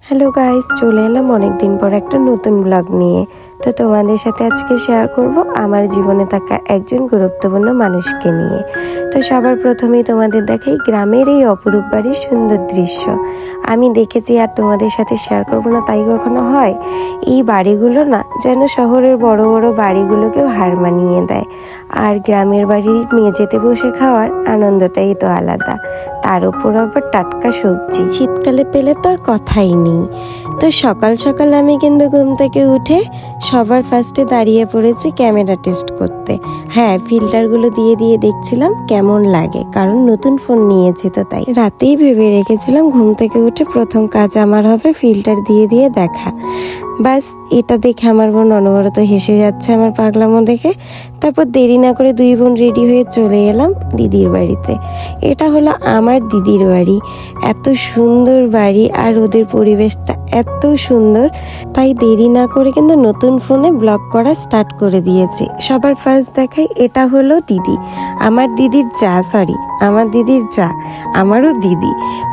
Hello guys, চলে এলাম অনেকদিন পর একটা নতুন ব্লগ নিয়ে। তো তোমাদের সাথে আজকে শেয়ার করব আমার জীবনে থাকা একজন গুরুত্বপূর্ণ মানুষকে নিয়ে। তো সবার প্রথমেই তোমাদের দেখাই গ্রামের এই অপরূপ বাড়ির সুন্দর দৃশ্য। আমি দেখেছি আর তোমাদের সাথে শেয়ার করব না তাই কখনো হয়? এই বাড়িগুলো না যেন শহরের বড় বড় বাড়িগুলোকেও হার মানিয়ে দেয়। আর গ্রামের বাড়ির মেঝেতে বসে খাওয়ার আনন্দটাই তো আলাদা। তার উপর আবার টাটকা সবজি, শীতকালে পেলে তো আর কথাই নেই। তো সকাল সকাল আমি কিন্তু ঘুম থেকে উঠে সবার ফার্স্টে দাঁড়িয়ে পড়েছি ক্যামেরা টেস্ট করতে। হ্যাঁ, ফিল্টারগুলো দিয়ে দিয়ে দেখছিলাম কেমন লাগে, কারণ নতুন ফোন নিয়েছি তো তাই। রাতেই ভেবে রেখেছিলাম ঘুম থেকে উঠে প্রথম কাজ আমার হবে ফিল্টার দিয়ে দিয়ে দেখা। বাস, এটা দেখে আমার বোন অনবরত হেসে যাচ্ছে আমার পাগলামো দেখে। তারপর দেরি না করে দুই বোন রেডি হয়ে চলে এলাম দিদির বাড়িতে। এটা হলো আমার দিদির বাড়ি। এত সুন্দর বাড়ি আর ওদের পরিবেশটা এত সুন্দর, তাই দেরি না করে কিন্তু নতুন ফোনে ব্লগ করা স্টার্ট করে দিয়েছি। সবার ফার্স্ট দেখাই, এটা হলো দিদি, আমার দিদির যা, আমারও দিদি,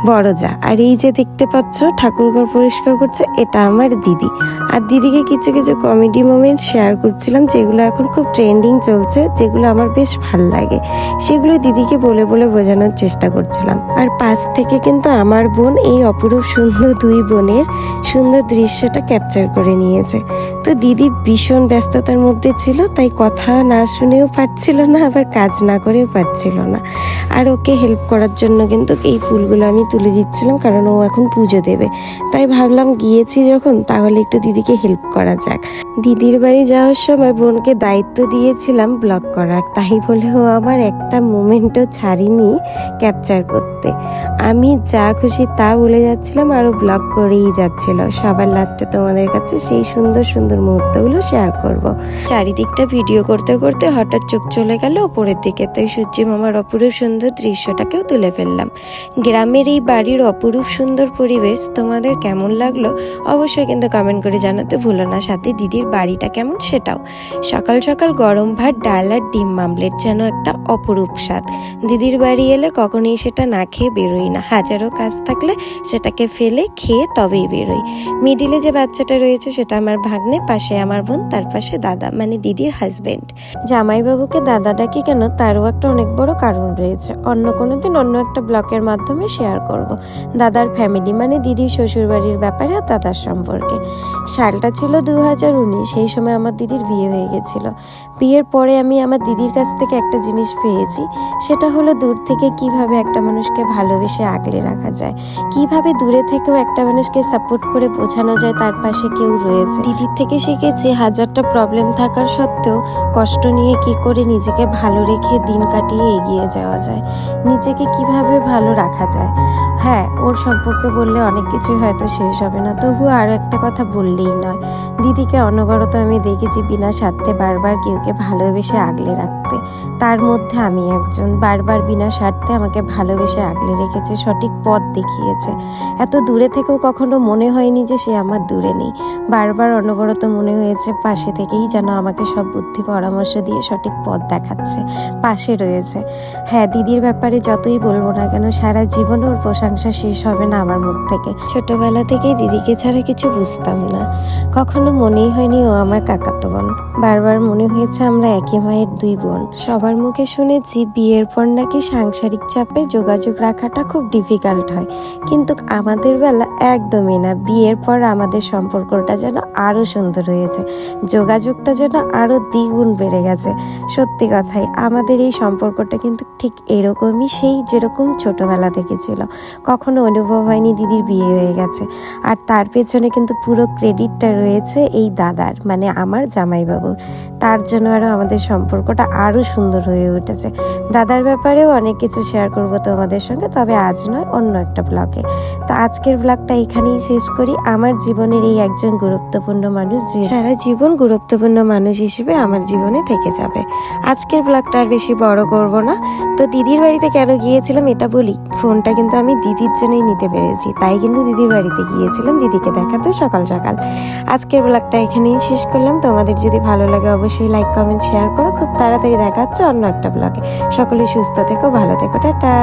বড় যা। আর এই যে দেখতে পাচ্ছ ঠাকুরঘর পরিষ্কার করছে, এটা আমার দিদি। আর দিদিকে কিছু কিছু কমেডি মোমেন্ট শেয়ার করছিলাম, যেগুলো এখন খুব ট্রেন্ডিং চলছে, যেগুলো আমার বেশ ভাল লাগে, সেগুলো দিদিকে বলে বলে বোঝানোর চেষ্টা করছিলাম। আর পাশ থেকে কিন্তু আমার বোন এই অপরূপ সুন্দর দুই বোনের সুন্দর দৃশ্যটা ক্যাপচার করে নিয়েছে। তো দিদি ভীষণ ব্যস্ততার মধ্যে ছিল, তাই কথা না শুনেও পারছিল না, আবার কাজ না করেও পারছিল না। আর ওকে হেল্প করার জন্য কিন্তু এই ফুলগুলো আমি তুলে দিচ্ছিলাম, কারণ ও এখন পুজো দেবে। তাই ভাবলাম গিয়েছি যখন, তাহলে একটু দিদিকে হেল্প করা যাক। দিদির বাড়ি যাওয়ার সময় বোনকে দায়িত্ব দিয়েছিলাম ব্লগ করার, তাই বলে ও আমার একটা মোমেন্টও ছাড়িনি ক্যাপচার করতে। আমি যা খুশি তা বলে যাচ্ছিলাম আর ও ব্লগ করেই যাচ্ছিল। সবার লাস্টে তোমাদের কাছে সেই সুন্দর সুন্দর মুহূর্তগুলো শেয়ার করব। চারিদিকটা ভিডিও করতে করতে হঠাৎ চোখ চলে গেল ওপরের দিকে, তাই সূর্যি মামার অপরূপ সুন্দর দৃশ্যটাকেও তুলে ফেললাম। গ্রামের এই বাড়ির অপরূপ সুন্দর পরিবেশ তোমাদের কেমন লাগলো অবশ্যই কিন্তু কমেন্ট করে জানাতে ভুলো না। সাথে দিদির বাড়িটা কেমন সেটাও। সকাল সকাল গরম ভাত, ডাল আর ডিম মামলেট যেন একটা অপরূপ স্বাদ। দিদির বাড়ি এলে কখনোই সেটা না খেয়ে বেরোই না, হাজারো কাজ থাকলে সেটাকে ফেলে খেয়ে তবেই বেরোই। মিডিলে যে বাচ্চাটা রয়েছে সেটা আমার ভাগ্নে, পাশে আমার বোন, তার পাশে দাদা মানে দিদির হাজবেন্ড। জামাইবাবুকে দাদা ডাকি কেন, তারও একটা অনেক বড় কারণ রয়েছে, অন্য কোনো দিন অন্য একটা ব্লগের মাধ্যমে শেয়ার করব। দাদার ফ্যামিলি মানে দিদির শ্বশুরবাড়ির ব্যাপারে আর দাদার সম্পর্কে। সালটা ছিল 2019, সেই সময় আমার দিদির বিয়ে হয়ে গেছিল। বিয়ের পরে আমি আমার দিদির কাছ থেকে একটা জিনিস পেয়েছি, সেটা হলো দূর থেকে কিভাবে একটা মানুষকে ভালোবেসে আগলে রাখা যায়, কিভাবে দূরে থেকেও একটা মানুষকে সাপোর্ট করে বোঝানো যায় তার পাশে কেউ রয়েছে। দিদির থেকে শিখেছি হাজারটা প্রবলেম থাকার সত্ত্বেও কষ্ট নিয়ে কি করে নিজেকে ভালো রেখে দিন কাটিয়ে এগিয়ে যাওয়া যায়, নিজেকে কিভাবে ভালো রাখা যায়। হ্যাঁ, ওর সম্পর্কে বললে অনেক কিছুই হয়তো শেষ হবে না, তবুও আরও একটা কথা বললেই নয়। দিদিকে অনবরত আমি দেখেছি বিনা স্বার্থে বারবার কেউকে ভালোবেসে আগলে রাখতে। তার মধ্যে আমি একজন, বারবার বিনা স্বার্থে আমাকে ভালোবেসে আগলে রেখেছে, সঠিক পথ দেখিয়েছে। এত দূরে থেকেও কখনো মনে হয়নি যে সে আমার দূরে নেই। বারবার অনবরত মনে হয়েছে পাশে থেকেই যেন আমাকে সব বুদ্ধি পরামর্শ দিয়ে সঠিক পথ দেখাচ্ছে, পাশে রয়েছে। হ্যাঁ, দিদির ব্যাপারে যতই বলবো না কেন, সারা জীবন ওর প্রশংসা শেষ হবে না আমার মুখ থেকে। ছোটবেলা থেকেই দিদিকে ছাড়া কিছু বুঝতাম না, কখনো মনেই হয়নি ও আমার কাকাতো বোন। বারবার মনে হয়েছে আমরা একই মায়ের দুই বোন। সবার মুখে শুনেছি বিয়ের পর নাকি সাংসারিক চাপে যোগাযোগ রাখাটা খুব ডিফিকাল্ট হয়, কিন্তু আমাদের বেলা একদমই না। বিয়ের পর আমাদের সম্পর্কটা যেন আরো সুন্দর হয়েছে, যোগাযোগটা যেন আরো দ্বিগুণ বেড়ে গেছে। সত্যি কথাই, আমাদের এই সম্পর্কটা কিন্তু ঠিক এরকমই, সেই যেরকম ছোটবেলা থেকে ছিল। কখনো অনুভব হয়নি দিদির বিয়ে হয়ে গেছে। আর তার পেছনে কিন্তু পুরো ক্রেডিটটা রয়েছে এই দাদার, মানে আমার জামাইবাবুর। তার জন্য আরও আমাদের সম্পর্কটা আরও সুন্দর হয়ে উঠেছে। দাদার ব্যাপারেও অনেক কিছু শেয়ার করব তোমাদের সঙ্গে, তবে আজ নয়, অন্য একটা ব্লগে। তো আজকের ব্লগটা এখানেই শেষ করি। আমার জীবনের এই একজন গুরুত্বপূর্ণ মানুষ, যে সারা জীবন গুরুত্বপূর্ণ মানুষ হিসেবে আমার জীবনে থেকে যাবে। আজকের ব্লগটা আর বেশি বড় করব না। তো দিদির বাড়িতে কেন গিয়েছিলাম এটা বলি। ফোনটা কিন্তু আমি দিদির জন্যই নিতে পেরেছি, তাই কিন্তু দিদির বাড়িতে গিয়েছিলাম দিদিকে দেখাতে সকাল সকাল। আজকের ব্লগটা এখানেই শেষ করলাম। তোমাদের যদি ভালো লাগে অবশ্যই লাইক, কমেন্ট, শেয়ার করো। খুব তাড়াতাড়ি দেখা হচ্ছে অন্য একটা ব্লগে। সকলে সুস্থ থেকো, ভালো থেকো, টাটা।